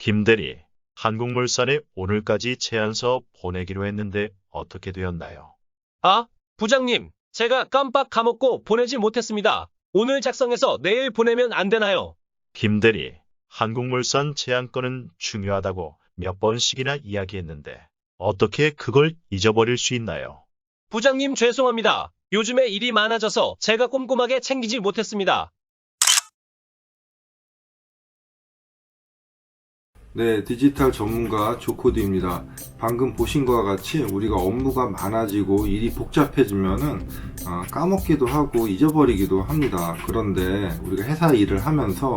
김대리, 한국물산에 오늘까지 제안서 보내기로 했는데 어떻게 되었나요? 아, 부장님, 제가 깜빡 까먹고 보내지 못했습니다. 오늘 작성해서 내일 보내면 안 되나요? 김대리, 한국물산 제안건은 중요하다고 몇 번씩이나 이야기했는데 어떻게 그걸 잊어버릴 수 있나요? 부장님 죄송합니다. 요즘에 일이 많아져서 제가 꼼꼼하게 챙기지 못했습니다. 네, 디지털 전문가 조코드입니다. 방금 보신 것과 같이 우리가 업무가 많아지고 일이 복잡해지면은 까먹기도 하고 잊어버리기도 합니다. 그런데 우리가 회사 일을 하면서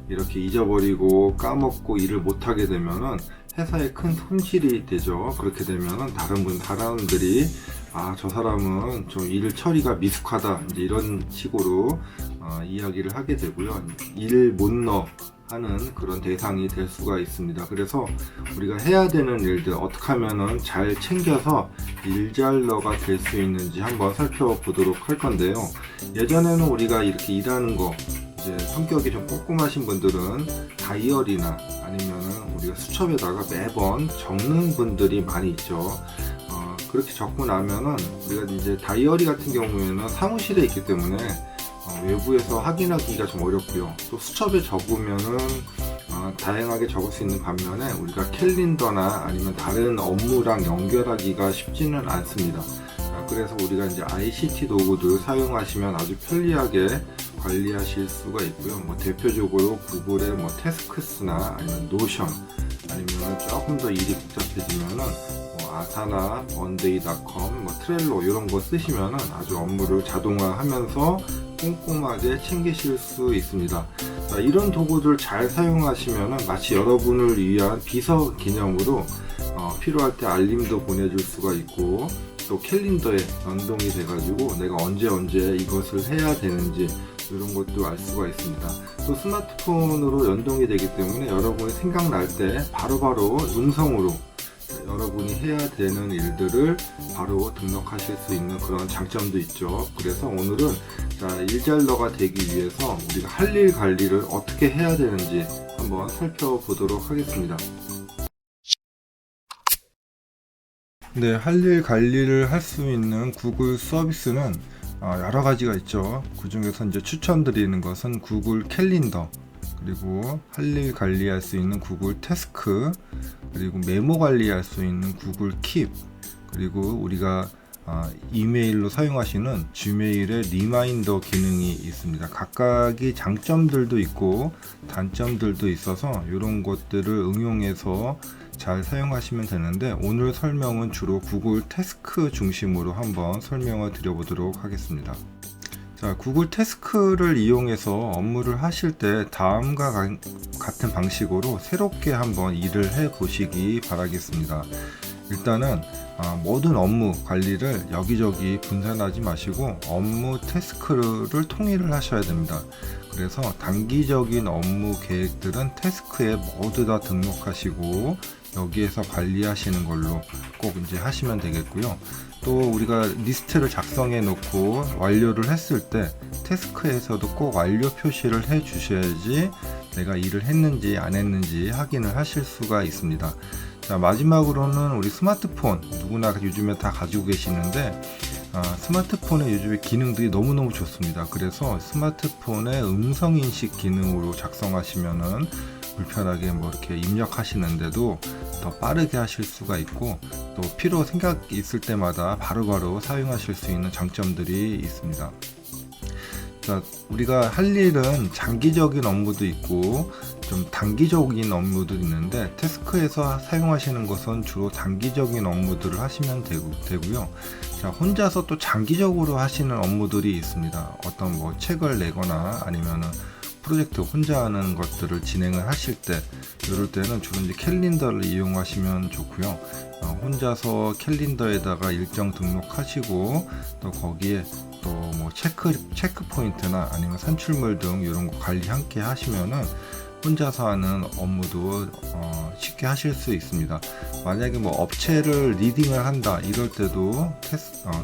이렇게 잊어버리고 까먹고 일을 못하게 되면은 회사에 큰 손실이 되죠. 그렇게 되면은 다른 사람들이 저 사람은 좀 일 처리가 미숙하다, 이제 이런 식으로 이야기를 하게 되고요. 일 못 넣어 하는 그런 대상이 될 수가 있습니다. 그래서 우리가 해야 되는 일들 어떻게 하면은 잘 챙겨서 일잘러가 될 수 있는지 한번 살펴보도록 할 건데요. 예전에는 우리가 이렇게 일하는 거, 이제 성격이 좀 꼼꼼하신 분들은 다이어리나 아니면은 우리가 수첩에다가 매번 적는 분들이 많이 있죠. 그렇게 적고 나면은 우리가 이제 다이어리 같은 경우에는 사무실에 있기 때문에 외부에서 확인하기가 좀 어렵고요. 또 수첩에 적으면은 다양하게 적을 수 있는 반면에 우리가 캘린더나 아니면 다른 업무랑 연결하기가 쉽지는 않습니다. 그래서 우리가 이제 ICT 도구들 사용하시면 아주 편리하게 관리하실 수가 있고요. 대표적으로 구글의 태스크스나 아니면 노션, 아니면 조금 더 일이 복잡해지면은 아사나 monday.com, 트렐로 이런 거 쓰시면은 아주 업무를 자동화하면서 꼼꼼하게 챙기실 수 있습니다. 이런 도구들 잘 사용하시면은 마치 여러분을 위한 비서 개념으로 필요할 때 알림도 보내줄 수가 있고, 또 캘린더에 연동이 돼가지고 내가 언제 이것을 해야 되는지 이런 것도 알 수가 있습니다. 또 스마트폰으로 연동이 되기 때문에 여러분이 생각날 때 바로바로 음성으로 여러분이 해야 되는 일들을 바로 등록하실 수 있는 그런 장점도 있죠. 그래서 오늘은 일잘러가 되기 위해서 우리가 할 일 관리를 어떻게 해야 되는지 한번 살펴보도록 하겠습니다. 네, 할 일 관리를 할 수 있는 구글 서비스는 여러 가지가 있죠. 그 중에서 이제 추천드리는 것은 구글 캘린더, 그리고 할 일 관리할 수 있는 구글 태스크, 그리고 메모 관리할 수 있는 구글 킵, 그리고 우리가 이메일로 사용하시는 지메일의 리마인더 기능이 있습니다. 각각이 장점들도 있고 단점들도 있어서 이런 것들을 응용해서 잘 사용하시면 되는데, 오늘 설명은 주로 구글 태스크 중심으로 한번 설명을 드려보도록 하겠습니다. 자, 구글 태스크를 이용해서 업무를 하실 때 다음과 같은 방식으로 새롭게 한번 일을 해 보시기 바라겠습니다. 일단은 모든 업무 관리를 여기저기 분산하지 마시고 업무 태스크를 통일을 하셔야 됩니다. 그래서 단기적인 업무 계획들은 태스크에 모두 다 등록하시고 여기에서 관리하시는 걸로 꼭 이제 하시면 되겠고요. 또 우리가 리스트를 작성해 놓고 완료를 했을 때 태스크에서도 꼭 완료 표시를 해 주셔야지 내가 일을 했는지 안 했는지 확인을 하실 수가 있습니다. 자, 마지막으로는 우리 스마트폰, 누구나 요즘에 다 가지고 계시는데 스마트폰의 요즘에 기능들이 너무너무 좋습니다. 그래서 스마트폰의 음성인식 기능으로 작성하시면은 불편하게 이렇게 입력하시는데도 더 빠르게 하실 수가 있고, 또 필요 생각 있을 때마다 바로바로 사용하실 수 있는 장점들이 있습니다. 자, 우리가 할 일은 장기적인 업무도 있고 좀 단기적인 업무도 있는데, 태스크에서 사용하시는 것은 주로 단기적인 업무들을 하시면 되고요. 자, 혼자서 또 장기적으로 하시는 업무들이 있습니다. 어떤 책을 내거나 아니면은 프로젝트 혼자 하는 것들을 진행을 하실 때, 이럴 때는 주로 이제 캘린더를 이용하시면 좋고요. 혼자서 캘린더에다가 일정 등록하시고 또 거기에 또 체크 포인트나 아니면 산출물 등 이런 거 관리 함께 하시면은 혼자서 하는 업무도 쉽게 하실 수 있습니다. 만약에 업체를 리딩을 한다 이럴 때도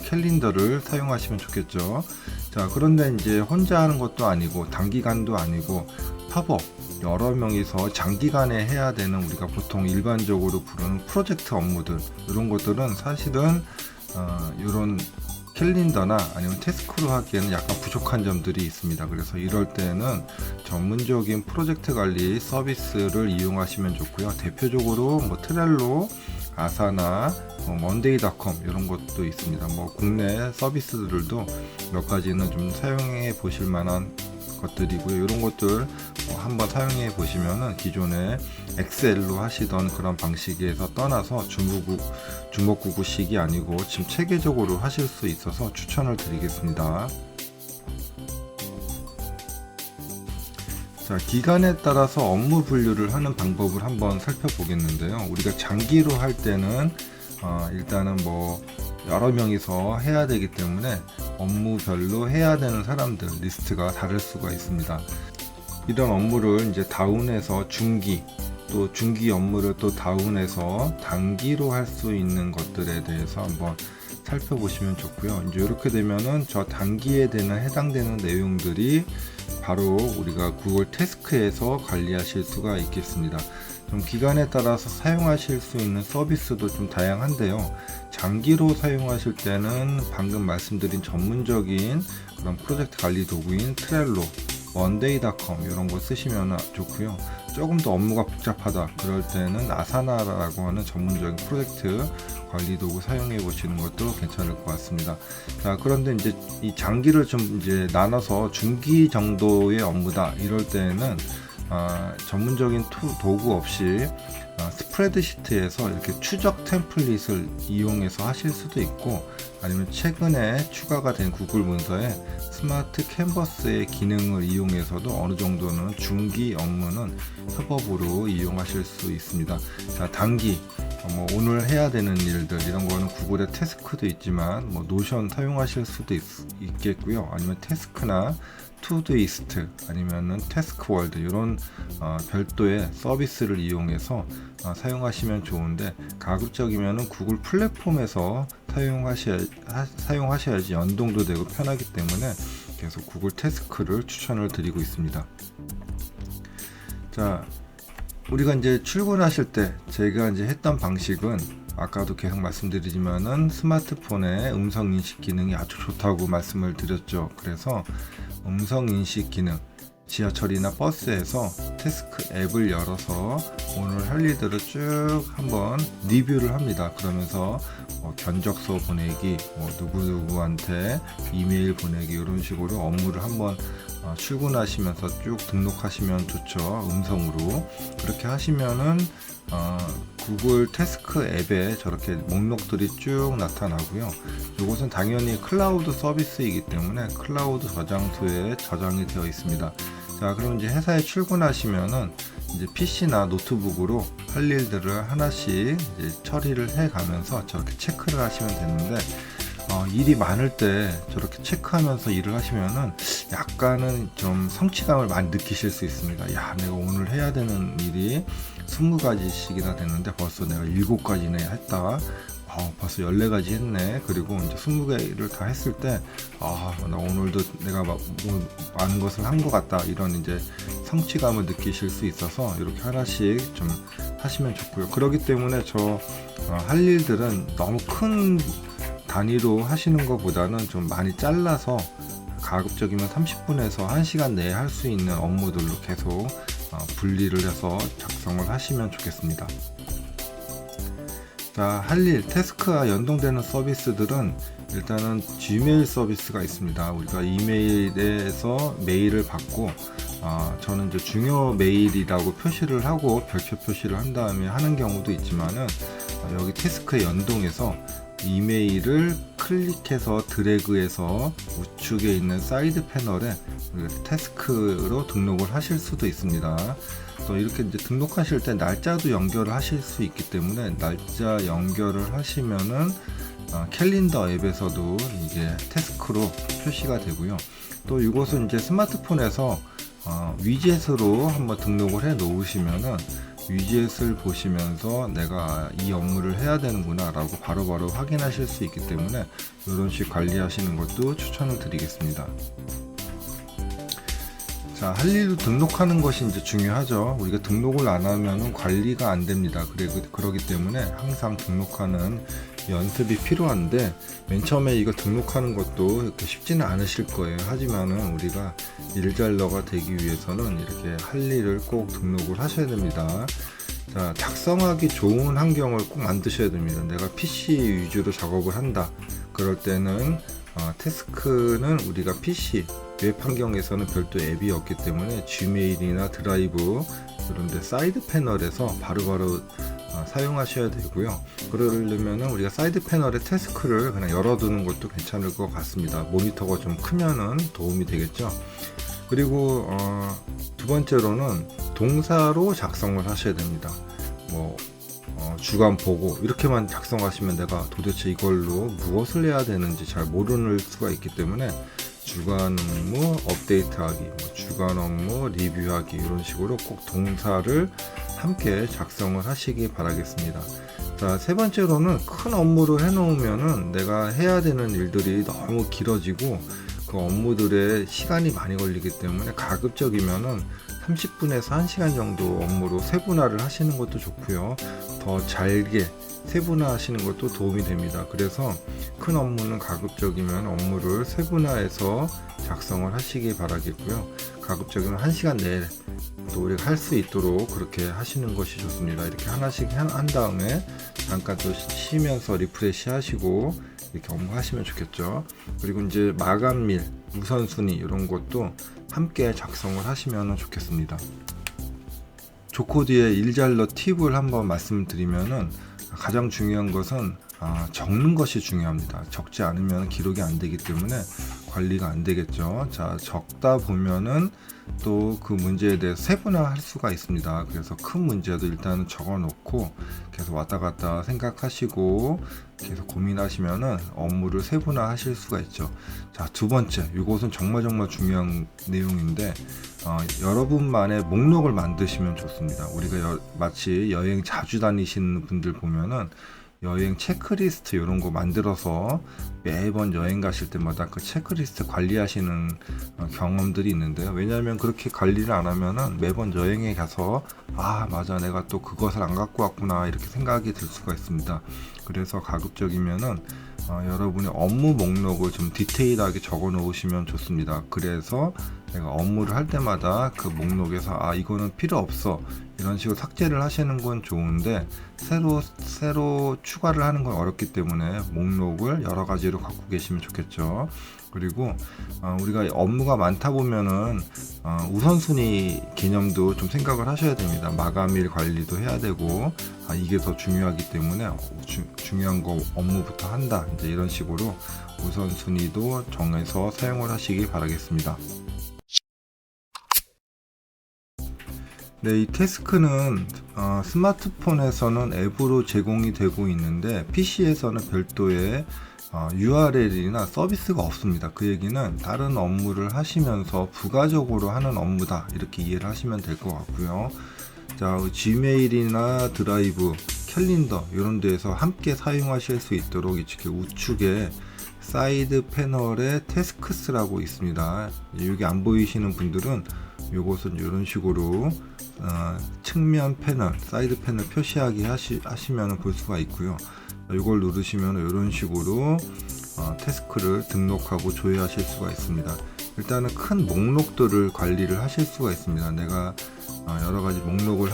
캘린더를 사용하시면 좋겠죠. 자, 그런데 이제 혼자 하는 것도 아니고 단기간도 아니고 팝업 여러 명이서 장기간에 해야 되는 우리가 보통 일반적으로 부르는 프로젝트 업무들, 이런 것들은 사실은 이런 캘린더나 아니면 태스크로 하기에는 약간 부족한 점들이 있습니다. 그래서 이럴 때는 전문적인 프로젝트 관리 서비스를 이용하시면 좋고요. 대표적으로 뭐 트렐로, 아사나, 먼데이닷컴 이런 것도 있습니다. 뭐 국내 서비스들도 몇 가지는 좀 사용해 보실 만한 것들이고요. 이런 것들 한번 사용해 보시면은 기존에 엑셀로 하시던 그런 방식에서 떠나서 주먹구구식이 아니고 지금 체계적으로 하실 수 있어서 추천을 드리겠습니다. 자, 기간에 따라서 업무 분류를 하는 방법을 한번 살펴보겠는데요. 우리가 장기로 할 때는 일단은 뭐 여러 명이서 해야 되기 때문에 업무별로 해야 되는 사람들 리스트가 다를 수가 있습니다. 이런 업무를 이제 다운해서 중기, 또 중기 업무를 또 다운해서 단기로 할 수 있는 것들에 대해서 한번 살펴보시면 좋고요. 이제 이렇게 되면은 저 단기에 해당되는 내용들이 바로 우리가 구글 태스크에서 관리하실 수가 있겠습니다. 좀 기간에 따라서 사용하실 수 있는 서비스도 좀 다양한데요. 장기로 사용하실 때는 방금 말씀드린 전문적인 그런 프로젝트 관리 도구인 트렐로, 먼데이닷컴 이런 거 쓰시면 좋고요. 조금 더 업무가 복잡하다 그럴 때는 아사나라고 하는 전문적인 프로젝트 관리 도구 사용해 보시는 것도 괜찮을 것 같습니다. 자, 그런데 이제 이 장기를 좀 이제 나눠서 중기 정도의 업무다 이럴 때는 전문적인 도구 없이 스프레드시트에서 이렇게 추적 템플릿을 이용해서 하실 수도 있고, 아니면 최근에 추가가 된 구글 문서에 스마트 캔버스의 기능을 이용해서도 어느 정도는 중기 업무는 협업으로 이용하실 수 있습니다. 자, 단기 뭐 오늘 해야 되는 일들 이런 거는 구글의 태스크도 있지만 뭐 노션 사용하실 수도 있겠고요. 아니면 태스크나 투두이스트 아니면은 태스크월드 이런 별도의 서비스를 이용해서 사용하시면 좋은데, 가급적이면은 구글 플랫폼에서 사용하셔야지 연동도 되고 편하기 때문에 계속 구글 태스크를 추천을 드리고 있습니다. 자, 우리가 이제 출근하실 때 제가 이제 했던 방식은 아까도 계속 말씀드리지만은 스마트폰의 음성 인식 기능이 아주 좋다고 말씀을 드렸죠. 그래서 음성 인식 기능, 지하철이나 버스에서 태스크 앱을 열어서 오늘 할 일들을 쭉 한번 리뷰를 합니다. 그러면서 견적서 보내기, 누구누구한테 이메일 보내기 이런 식으로 업무를 한번 출근하시면서 쭉 등록하시면 좋죠. 음성으로. 그렇게 하시면은 구글 태스크 앱에 저렇게 목록들이 쭉 나타나고요. 이것은 당연히 클라우드 서비스이기 때문에 클라우드 저장소에 저장이 되어 있습니다. 자, 그럼 이제 회사에 출근하시면은 이제 PC나 노트북으로 할 일들을 하나씩 이제 처리를 해 가면서 저렇게 체크를 하시면 되는데, 일이 많을 때 저렇게 체크하면서 일을 하시면은 약간은 좀 성취감을 많이 느끼실 수 있습니다. 야, 내가 오늘 해야 되는 일이 20가지씩이나 됐는데 벌써 내가 7가지나 했다. 벌써 14가지 했네. 그리고 이제 20개를 다 했을 때, 나 오늘도 내가 많은 것을 한 것 같다. 이런 이제 성취감을 느끼실 수 있어서 이렇게 하나씩 좀 하시면 좋고요. 그렇기 때문에 할 일들은 너무 큰 단위로 하시는 것보다는 좀 많이 잘라서 가급적이면 30분에서 1시간 내에 할 수 있는 업무들로 계속 분리를 해서 작성을 하시면 좋겠습니다. 자, 할 일, 태스크와 연동되는 서비스들은 일단은 지메일 서비스가 있습니다. 우리가 이메일에서 메일을 받고 저는 이제 중요 메일이라고 표시를 하고 별표 표시를 한 다음에 하는 경우도 있지만은 여기 태스크에 연동해서 이메일을 클릭해서 드래그해서 우측에 있는 사이드 패널에 태스크로 등록을 하실 수도 있습니다. 또 이렇게 이제 등록하실 때 날짜도 연결을 하실 수 있기 때문에 날짜 연결을 하시면은 캘린더 앱에서도 이게 태스크로 표시가 되고요. 또 이것은 이제 스마트폰에서 위젯으로 한번 등록을 해 놓으시면은 위젯을 보시면서 내가 이 업무를 해야 되는구나 라고 바로바로 확인하실 수 있기 때문에 이런 식 관리하시는 것도 추천을 드리겠습니다. 자, 할 일도 등록하는 것이 이제 중요하죠. 우리가 등록을 안 하면 관리가 안 됩니다. 그러기 때문에 항상 등록하는 연습이 필요한데, 맨 처음에 이거 등록하는 것도 이렇게 쉽지는 않으실 거예요. 하지만은 우리가 일잘러가 되기 위해서는 이렇게 할 일을 꼭 등록을 하셔야 됩니다. 자, 작성하기 좋은 환경을 꼭 만드셔야 됩니다. 내가 PC 위주로 작업을 한다. 그럴 때는 태스크는 우리가 PC 웹 환경에서는 별도 앱이 없기 때문에 지메일이나 드라이브 이런데 사이드 패널에서 바로바로 사용하셔야 되고요. 그러려면 우리가 사이드 패널에 태스크를 그냥 열어두는 것도 괜찮을 것 같습니다. 모니터가 좀 크면은 도움이 되겠죠. 그리고 두 번째로는 동사로 작성을 하셔야 됩니다. 주간 보고 이렇게만 작성하시면 내가 도대체 이걸로 무엇을 해야 되는지 잘 모르는 수가 있기 때문에 주간 업무 업데이트하기, 주간 업무 리뷰하기 이런 식으로 꼭 동사를 함께 작성을 하시기 바라겠습니다. 자, 세 번째로는 큰 업무를 해놓으면은 내가 해야 되는 일들이 너무 길어지고 그 업무들에 시간이 많이 걸리기 때문에 가급적이면은 30분에서 1시간 정도 업무로 세분화를 하시는 것도 좋고요. 더 잘게 세분화하시는 것도 도움이 됩니다. 그래서 큰 업무는 가급적이면 업무를 세분화해서 작성을 하시기 바라겠고요. 가급적이면 1시간 내에 또 우리가 할 수 있도록 그렇게 하시는 것이 좋습니다. 이렇게 하나씩 한 다음에 잠깐 또 쉬면서 리프레시 하시고 이렇게 업무 하시면 좋겠죠. 그리고 이제 마감일, 우선순위 이런 것도 함께 작성을 하시면 좋겠습니다. 조코드의 일잘러 팁을 한번 말씀드리면은 가장 중요한 것은 적는 것이 중요합니다. 적지 않으면 기록이 안 되기 때문에 관리가 안 되겠죠. 자, 적다 보면은 또 그 문제에 대해서 세분화할 수가 있습니다. 그래서 큰 문제도 일단은 적어 놓고 계속 왔다 갔다 생각하시고 계속 고민하시면은 업무를 세분화하실 수가 있죠. 자, 두 번째, 이것은 정말 중요한 내용인데 여러분만의 목록을 만드시면 좋습니다. 우리가 마치 여행 자주 다니시는 분들 보면은 여행 체크리스트 이런 거 만들어서 매번 여행 가실 때마다 그 체크리스트 관리하시는 경험들이 있는데요. 왜냐하면 그렇게 관리를 안 하면은 매번 여행에 가서 맞아, 내가 또 그것을 안 갖고 왔구나 이렇게 생각이 들 수가 있습니다. 그래서 가급적이면은 여러분의 업무 목록을 좀 디테일하게 적어 놓으시면 좋습니다. 그래서 내가 업무를 할 때마다 그 목록에서 이거는 필요 없어 이런 식으로 삭제를 하시는 건 좋은데 새로 추가를 하는 건 어렵기 때문에 목록을 여러 가지로 갖고 계시면 좋겠죠. 그리고 우리가 업무가 많다 보면은 우선순위 개념도 좀 생각을 하셔야 됩니다. 마감일 관리도 해야 되고 이게 더 중요하기 때문에 중요한 거 업무부터 한다 이제 이런 식으로 우선순위도 정해서 사용을 하시기 바라겠습니다. 네, 이 태스크는 스마트폰에서는 앱으로 제공이 되고 있는데 PC에서는 별도의 URL이나 서비스가 없습니다. 그 얘기는 다른 업무를 하시면서 부가적으로 하는 업무다 이렇게 이해를 하시면 될 것 같고요. 자, 지메일이나 드라이브, 캘린더 이런 데에서 함께 사용하실 수 있도록 이렇게 우측에 사이드 패널에 태스크스라고 있습니다. 여기 안 보이시는 분들은 요것은 이런 식으로 측면 패널, 사이드 패널 표시하기 하시면 볼 수가 있고요. 이걸 누르시면 이런 식으로 태스크를 등록하고 조회하실 수가 있습니다. 일단은 큰 목록들을 관리를 하실 수가 있습니다. 내가 여러 가지 목록을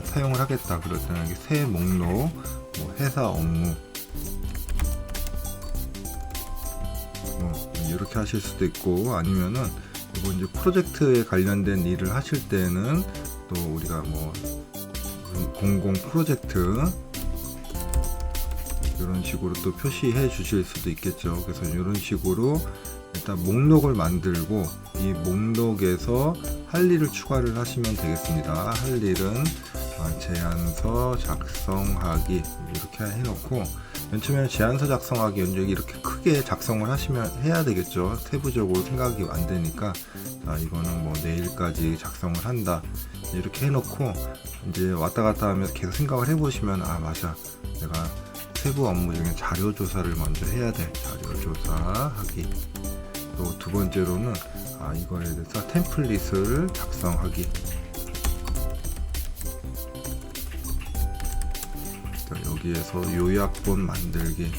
사용을 하겠다 그럴 때는 새 목록, 회사 업무 이렇게 하실 수도 있고, 아니면은 이거 이제 프로젝트에 관련된 일을 하실 때는 또 우리가 공공 프로젝트 이런 식으로 또 표시해 주실 수도 있겠죠. 그래서 이런 식으로 일단 목록을 만들고 이 목록에서 할 일을 추가를 하시면 되겠습니다. 할 일은 제안서 작성하기 이렇게 해놓고, 맨 처음에 제안서 작성하기 이렇게 크게 작성을 해야 되겠죠. 세부적으로 생각이 안 되니까 이거는 내일까지 작성을 한다 이렇게 해놓고 이제 왔다 갔다 하면서 계속 생각을 해보시면 맞아, 내가 세부 업무 중에 자료 조사를 먼저 해야 돼. 자료 조사하기. 또 두 번째로는 이거에 대해서 템플릿을 작성하기. 여기에서 요약본 만들기.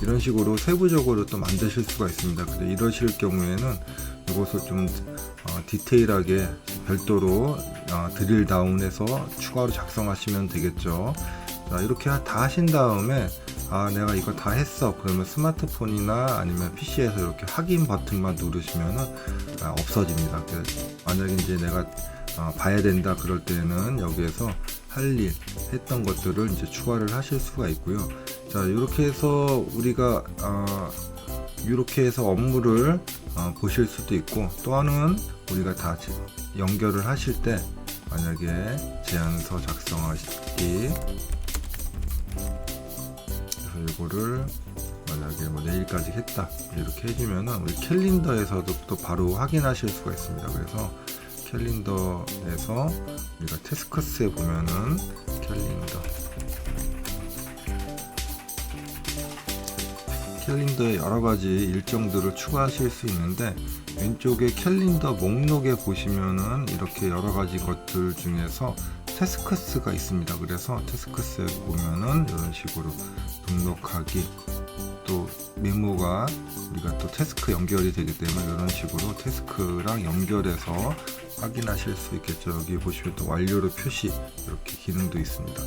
이런 식으로 세부적으로 또 만드실 수가 있습니다. 근데 이러실 경우에는 이것을 좀 디테일하게 별도로 드릴 다운해서 추가로 작성하시면 되겠죠. 자, 이렇게 다 하신 다음에 내가 이거 다 했어. 그러면 스마트폰이나 아니면 PC에서 이렇게 확인 버튼만 누르시면은 없어집니다. 만약에 이제 내가 봐야 된다 그럴 때는 여기에서 할 일 했던 것들을 이제 추가를 하실 수가 있고요. 자, 이렇게 해서 우리가 이렇게 해서 업무를 보실 수도 있고, 또 하나는 우리가 다 연결을 하실 때 만약에 제안서 작성하시기, 그래서 이거를 만약에 뭐 내일까지 했다 이렇게 해주면은 우리 캘린더에서도 또 바로 확인하실 수가 있습니다. 그래서 캘린더에서 우리가 태스크스에 보면은 캘린더에 여러가지 일정들을 추가하실 수 있는데, 왼쪽에 캘린더 목록에 보시면은 이렇게 여러가지 것들 중에서 태스크스가 있습니다. 그래서 태스크스에 보면은 이런 식으로 등록하기, 또 메모가 우리가 또 태스크 연결이 되기 때문에 이런 식으로 태스크랑 연결해서 확인하실 수 있겠죠. 여기 보시면 또 완료로 표시, 이렇게 기능도 있습니다.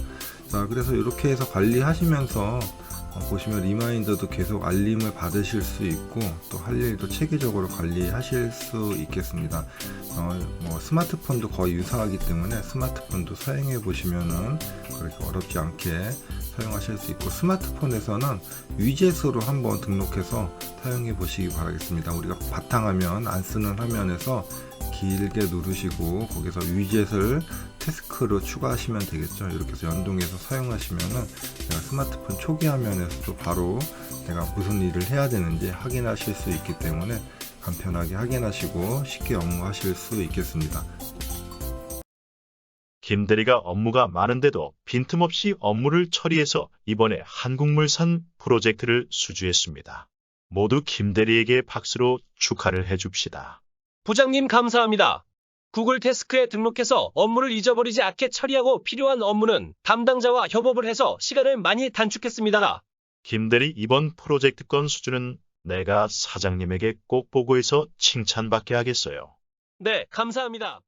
자, 그래서 이렇게 해서 관리하시면서 보시면 리마인더도 계속 알림을 받으실 수 있고, 또 할 일도 체계적으로 관리하실 수 있겠습니다. 뭐 스마트폰도 거의 유사하기 때문에 스마트폰도 사용해 보시면은 그렇게 어렵지 않게 사용하실 수 있고, 스마트폰에서는 위젯으로 한번 등록해서 사용해 보시기 바라겠습니다. 우리가 바탕화면 안 쓰는 화면에서 길게 누르시고 거기서 위젯을 태스크로 추가하시면 되겠죠. 이렇게 해서 연동해서 사용하시면은 내가 스마트폰 초기 화면에서도 바로 내가 무슨 일을 해야 되는지 확인하실 수 있기 때문에 간편하게 확인하시고 쉽게 업무하실 수 있겠습니다. 김대리가 업무가 많은데도 빈틈없이 업무를 처리해서 이번에 한국물산 프로젝트를 수주했습니다. 모두 김대리에게 박수로 축하를 해줍시다. 부장님 감사합니다. 구글 태스크에 등록해서 업무를 잊어버리지 않게 처리하고 필요한 업무는 담당자와 협업을 해서 시간을 많이 단축했습니다. 김대리 이번 프로젝트 건 수주는 내가 사장님에게 꼭 보고해서 칭찬받게 하겠어요. 네, 감사합니다.